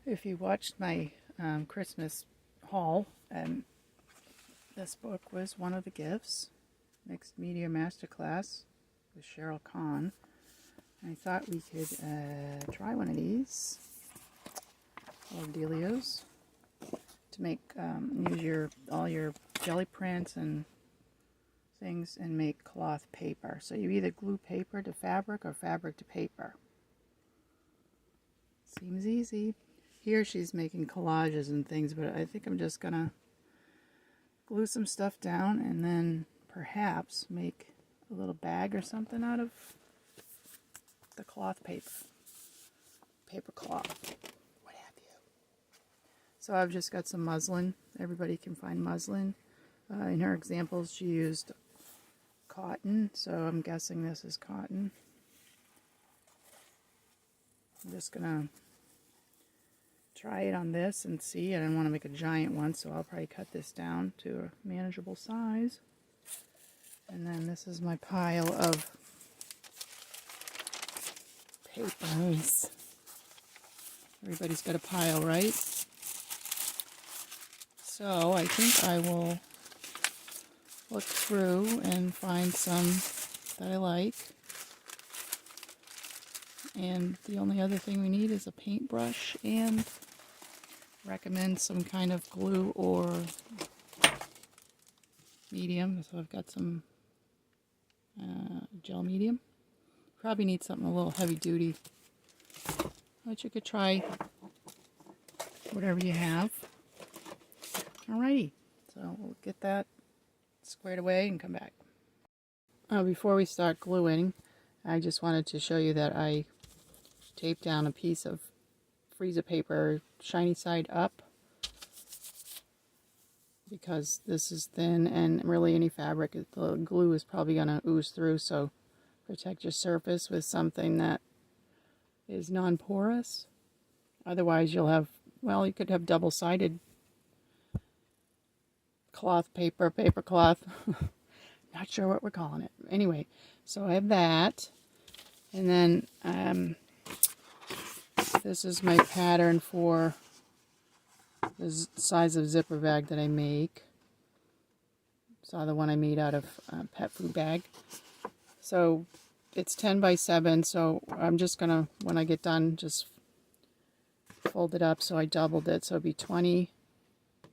If you watched my Christmas haul, this book was one of the gifts. Mixed Media Masterclass with Cheryl Kahn. I thought we could try one of these little dealios to make use all your jelly prints and things and make cloth paper. So you either glue paper to fabric or fabric to paper. Seems easy. Here she's making collages and things, but I think I'm just gonna glue some stuff down and then perhaps make a little bag or something out of the cloth paper. Paper cloth, what have you. So I've just got some muslin. Everybody can find muslin. In her examples she used cotton, so I'm guessing this is cotton. I'm just gonna try it on this and see. I didn't want to make a giant one, so I'll probably cut this down to a manageable size. And then this is my pile of papers. Everybody's got a pile, right? So I think I will look through and find some that I like. And the only other thing we need is a paintbrush and recommend some kind of glue or medium. So I've got some gel medium. Probably need something a little heavy duty, but you could try whatever you have. Alrighty, so we'll get that squared away and come back. Before we start gluing, I just wanted to show you that I taped down a piece of freezer paper, shiny side up, because this is thin and really any fabric, the glue is probably going to ooze through, so protect your surface with something that is non-porous. Otherwise you'll have, well, you could have double-sided cloth paper, paper cloth. Not sure what we're calling it. Anyway, so I have that. And then this is my pattern for the size of zipper bag that I make. Saw the one I made out of pet food bag. So it's 10 by 7, so I'm just gonna, when I get done, just fold it up so I doubled it, so it'll be 20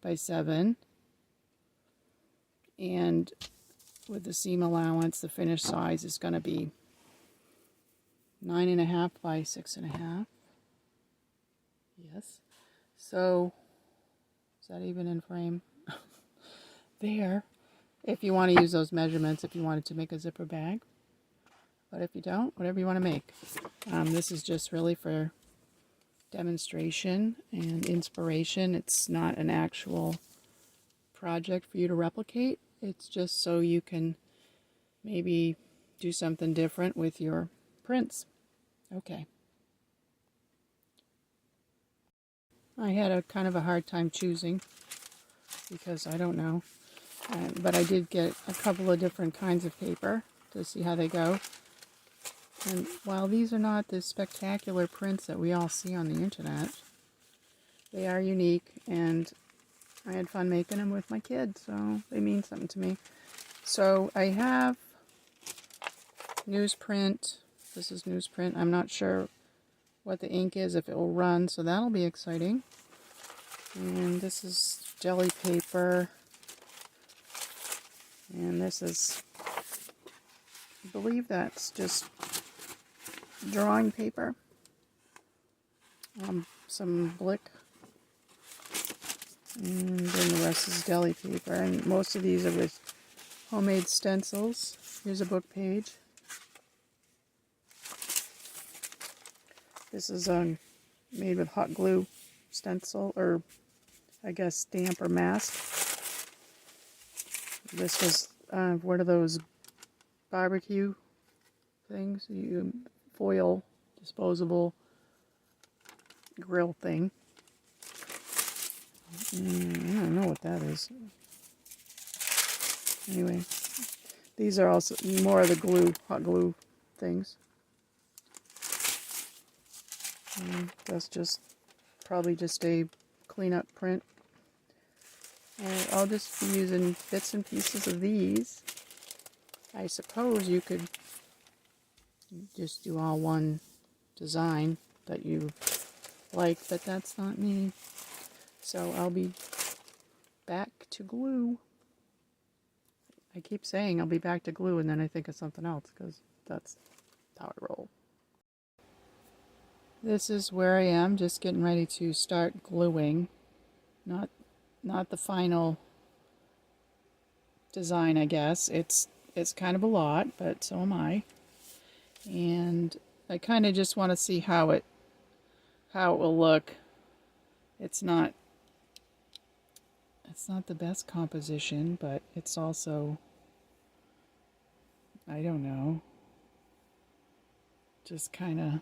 by 7. And with the seam allowance, the finished size is going to be 9.5 by 6.5. Yes. So, is that even in frame? There. If you want to use those measurements, if you wanted to make a zipper bag. But if you don't, whatever you want to make. This is just really for demonstration and inspiration. It's not an actual project for you to replicate. It's just so you can maybe do something different with your prints. Okay. I had a kind of a hard time choosing because I don't know. But I did get a couple of different kinds of paper to see how they go. And while these are not the spectacular prints that we all see on the internet, they are unique, and I had fun making them with my kids, so they mean something to me. So I have newsprint. This is newsprint. I'm not sure what the ink is, if it will run, so that'll be exciting. And this is jelly paper. And this is, I believe that's just drawing paper. Some Blick. And then the rest is deli paper, and most of these are with homemade stencils. Here's a book page. This is made with hot glue stencil, or I guess stamp or mask. This was one of those barbecue things, foil disposable grill thing. I don't know what that is. Anyway, these are also more of the glue, hot glue things. And that's just probably just a cleanup print. And I'll just be using bits and pieces of these. I suppose you could just do all one design that you like, but that's not me. So I'll be back to glue. I keep saying I'll be back to glue, and then I think of something else, because that's how I roll. This is where I am, just getting ready to start gluing. Not the final design, I guess. It's kind of a lot, but so am I. And I kind of just want to see how it will look. It's not the best composition, but it's also, I don't know, just kind of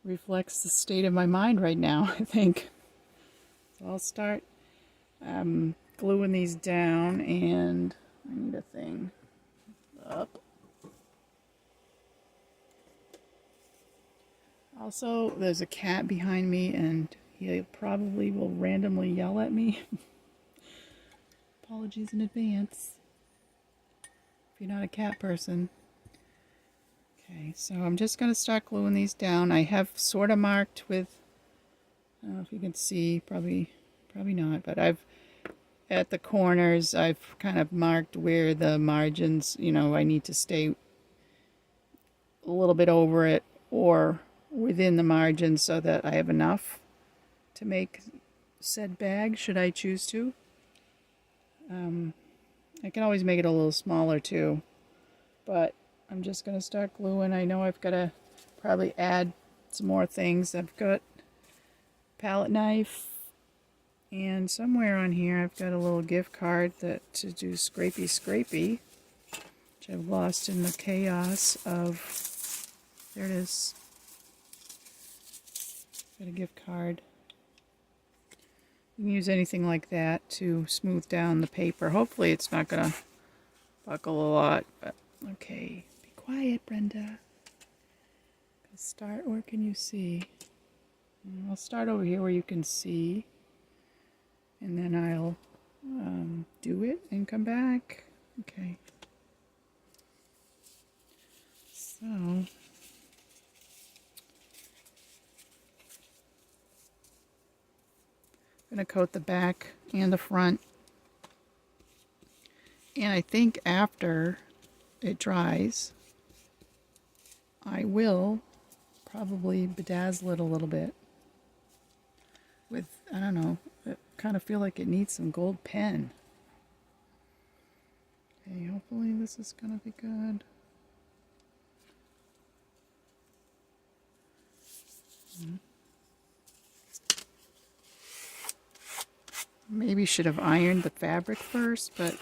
reflects the state of my mind right now, I think. So I'll start gluing these down, and I need a thing up. Also, there's a cat behind me, and he probably will randomly yell at me. Apologies in advance if you're not a cat person. Okay, so I'm just going to start gluing these down. I have sort of marked with, I don't know if you can see, probably not, but at the corners, I've kind of marked where the margins, I need to stay a little bit over it or within the margins so that I have enough to make said bag, should I choose to. I can always make it a little smaller too, but I'm just going to start gluing. I know I've got to probably add some more things. I've got palette knife, and somewhere on here I've got a little gift card to do scrapey, which I've lost in the chaos of, there it is. Got a gift card. You can use anything like that to smooth down the paper. Hopefully it's not going to buckle a lot, but okay. Be quiet, Brenda. Start, where can you see? I'll start over here where you can see, and then I'll do it and come back. Okay. So, I'm going to coat the back and the front. And I think after it dries, I will probably bedazzle it a little bit with, I don't know, I kind of feel like it needs some gold pen. Okay, hopefully this is going to be good. Maybe should have ironed the fabric first, but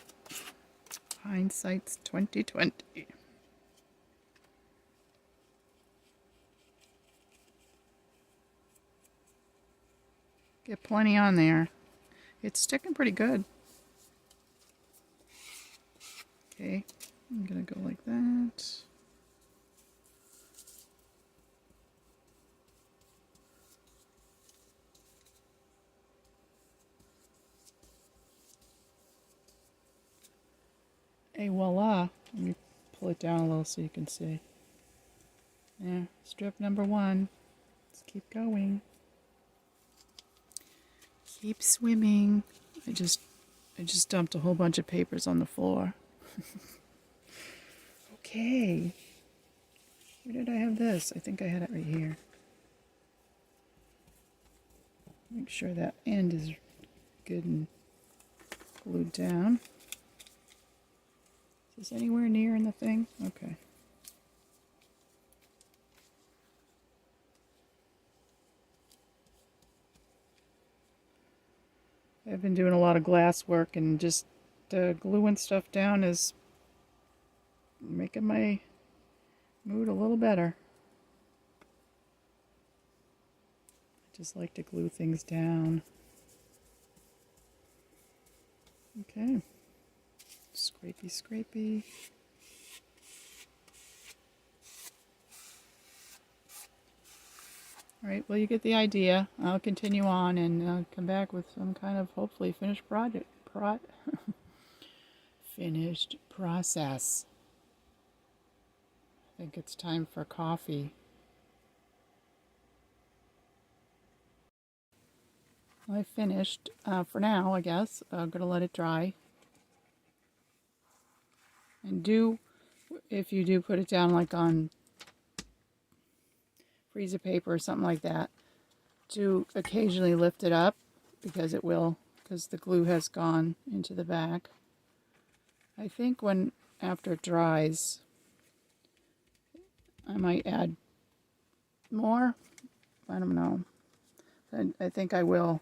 hindsight's 20/20. Get plenty on there. It's sticking pretty good. Okay, I'm gonna go like that. Et voila. Let me pull it down a little so you can see. Yeah, strip number 1. Let's keep going. Keep swimming. I just dumped a whole bunch of papers on the floor. Okay. Where did I have this? I think I had it right here. Make sure that end is good and glued down. Is this anywhere near in the thing? Okay. I've been doing a lot of glass work, and just gluing stuff down is making my mood a little better. I just like to glue things down. Okay. Scrapey. Alright, well you get the idea. I'll continue on and come back with some kind of hopefully finished finished process. I think it's time for coffee. I finished for now, I guess. I'm going to let it dry. And if you do put it down like on freezer paper or something like that, do occasionally lift it up because the glue has gone into the back. I think after it dries, I might add more. I don't know. I think I will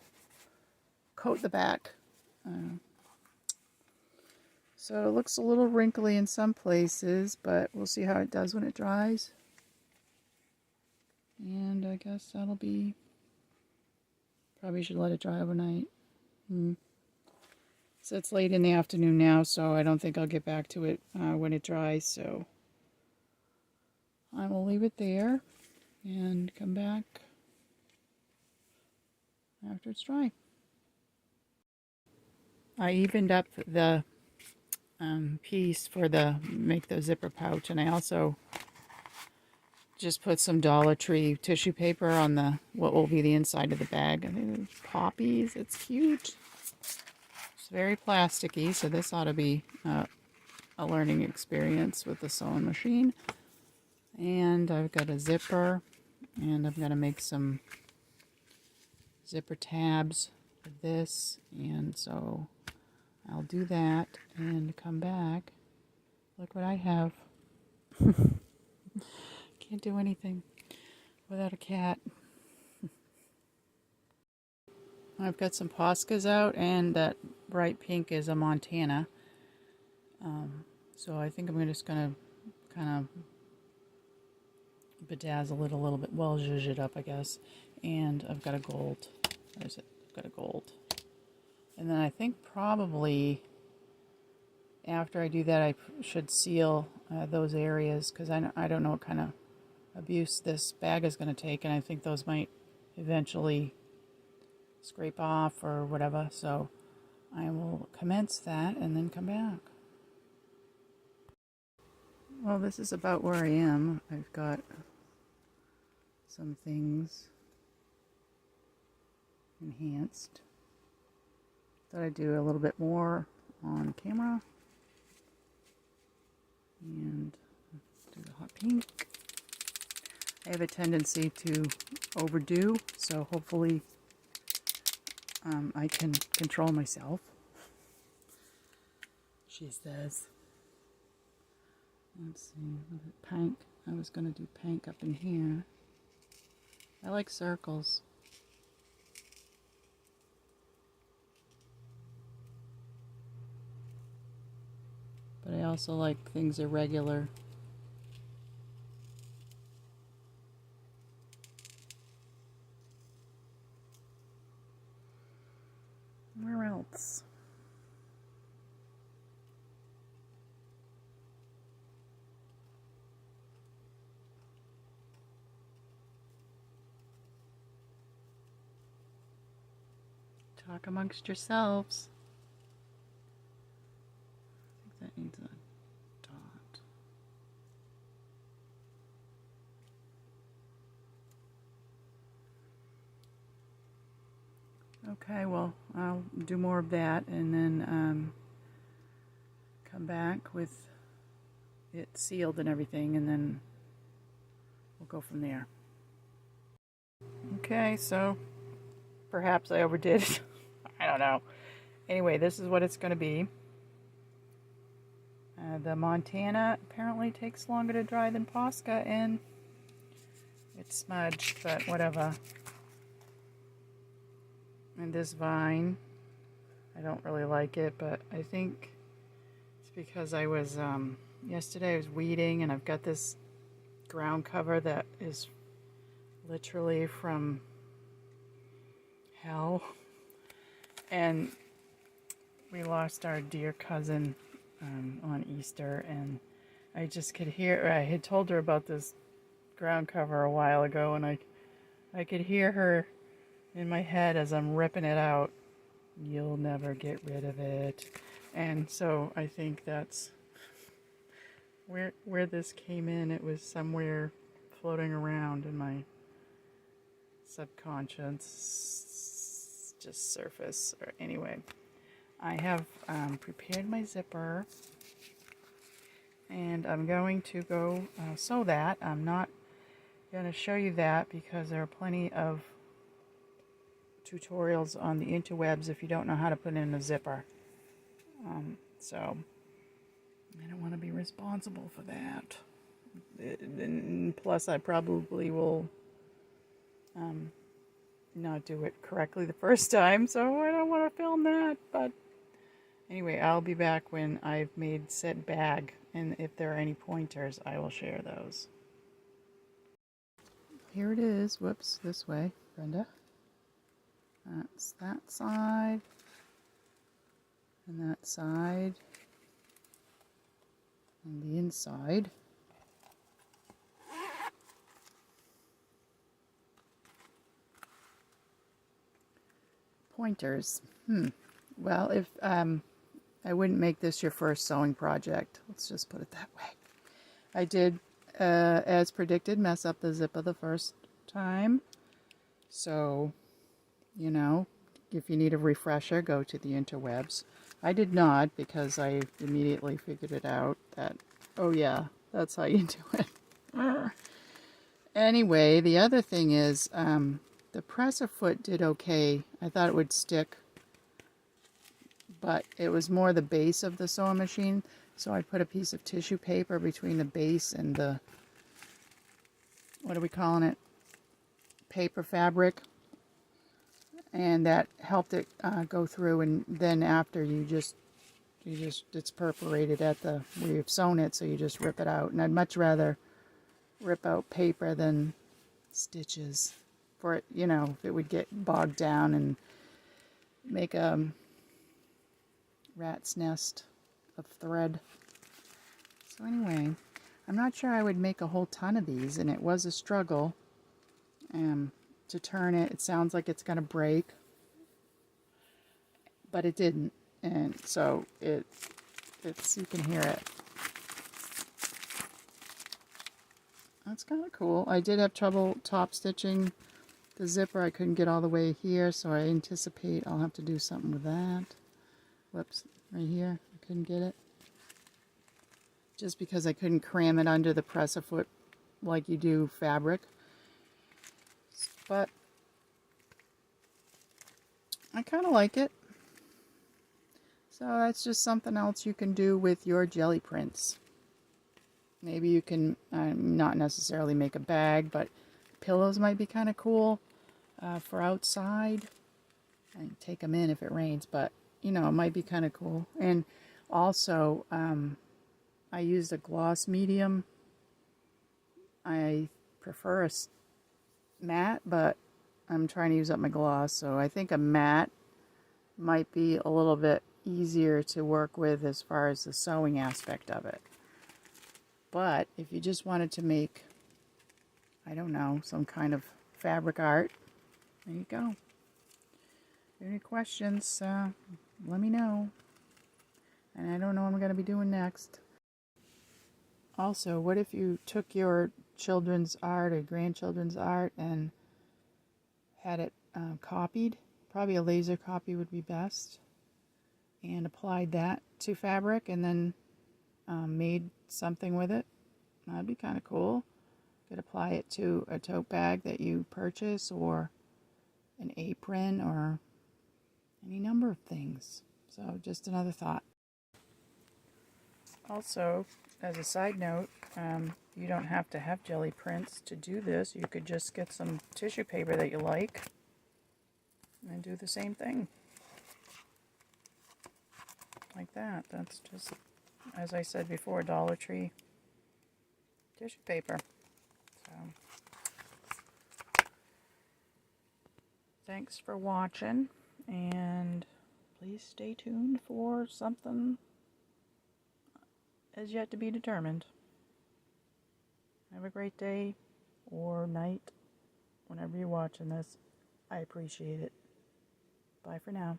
coat the back. So it looks a little wrinkly in some places, but we'll see how it does when it dries. And I guess that'll be... Probably should let it dry overnight. So it's late in the afternoon now, so I don't think I'll get back to it when it dries. So I will leave it there and come back after it's dry. I evened up the piece for make the zipper pouch, and I also just put some Dollar Tree tissue paper on what will be the inside of the bag. I think it's poppies. It's cute. It's very plasticky, so this ought to be a learning experience with the sewing machine. And I've got a zipper, and I've got to make some zipper tabs for this, and so I'll do that and come back. Look what I have. Can't do anything without a cat. I've got some Poscas out, and that bright pink is a Montana. So I think I'm just going to kind of bedazzle it a little bit. Well, zhuzh it up, I guess. And I've got a gold. There's it. I've got a gold. And then I think probably after I do that, I should seal those areas, because I don't know what kind of abuse this bag is going to take, and I think those might eventually scrape off or whatever. So I will commence that and then come back. Well, this is about where I am. I've got some things enhanced. Thought I'd do a little bit more on camera. And do the hot pink. I have a tendency to overdo, so hopefully I can control myself. She says. Let's see, pink. I was going to do pink up in here. I like circles. But I also like things irregular. Where else? Talk amongst yourselves. I think that needs a dot. Okay, well, I'll do more of that and then come back with it sealed and everything, and then we'll go from there. Okay, so perhaps I overdid it. I don't know. Anyway, this is what it's going to be. The Montana apparently takes longer to dry than Posca, and it's smudged, but whatever. And this vine, I don't really like it, but I think it's because I was, yesterday I was weeding, and I've got this ground cover that is literally from hell. And we lost our dear cousin on Easter, and I just could hear, I had told her about this ground cover a while ago, and I I could hear her in my head as I'm ripping it out. You'll never get rid of it. And so I think that's where this came in. It was somewhere floating around in my subconscious, just surface. Or anyway, I have prepared my zipper, and I'm going to go sew that. I'm not going to show you that because there are plenty of tutorials on the interwebs if you don't know how to put in a zipper. So I don't want to be responsible for that. And plus, I probably will not do it correctly the first time, so I don't want to film that. But anyway, I'll be back when I've made said bag, and if there are any pointers, I will share those. Here it is. Whoops, this way, Brenda. That's that side, and that side, and the inside. Pointers. Well, if I wouldn't make this your first sewing project. Let's just put it that way. I did, as predicted, mess up the zipper the first time. So, you know, if you need a refresher, go to the interwebs. I did not, because I immediately figured it out that, oh yeah, that's how you do it. Anyway, the other thing is, the presser foot did okay. I thought it would stick, but it was more the base of the sewing machine. So I put a piece of tissue paper between the base and the, what are we calling it? Paper fabric. And that helped it go through. And then after it's perforated at the, where you've sewn it, so you just rip it out. And I'd much rather rip out paper than stitches. For it, you know, if it would get bogged down and make a rat's nest of thread. So anyway, I'm not sure I would make a whole ton of these, and it was a struggle to turn it. It sounds like it's going to break, but it didn't, and so it's you can hear it. That's kind of cool. I did have trouble top stitching the zipper. I couldn't get all the way here, so I anticipate I'll have to do something with that. Whoops, right here, I couldn't get it. Just because I couldn't cram it under the presser foot like you do fabric. But I kind of like it. So that's just something else you can do with your jelly prints. Maybe you can not necessarily make a bag, but pillows might be kind of cool for outside. And take them in if it rains, but you know, it might be kind of cool. And also, I used a gloss medium. I prefer a matte, but I'm trying to use up my gloss, so I think a matte might be a little bit easier to work with as far as the sewing aspect of it. But if you just wanted to make, I don't know, some kind of fabric art, there you go. If you have any questions, let me know. And I don't know what I'm going to be doing next. Also, what if you took your children's art or grandchildren's art and had it copied? Probably a laser copy would be best. And applied that to fabric and then made something with it. That'd be kind of cool. You could apply it to a tote bag that you purchase, or an apron, or any number of things. So just another thought. Also, as a side note, you don't have to have jelly prints to do this. You could just get some tissue paper that you like and do the same thing. Like that. That's just, as I said before, Dollar Tree tissue paper. So, thanks for watching, and please stay tuned for something as yet to be determined. Have a great day or night whenever you're watching this. I appreciate it. Bye for now.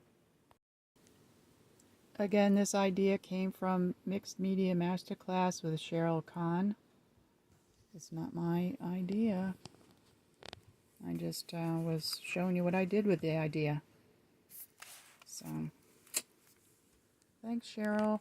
Again, this idea came from Mixed Media Masterclass with Cheryl Kahn. It's not my idea. I just was showing you what I did with the idea. So, thanks, Cheryl.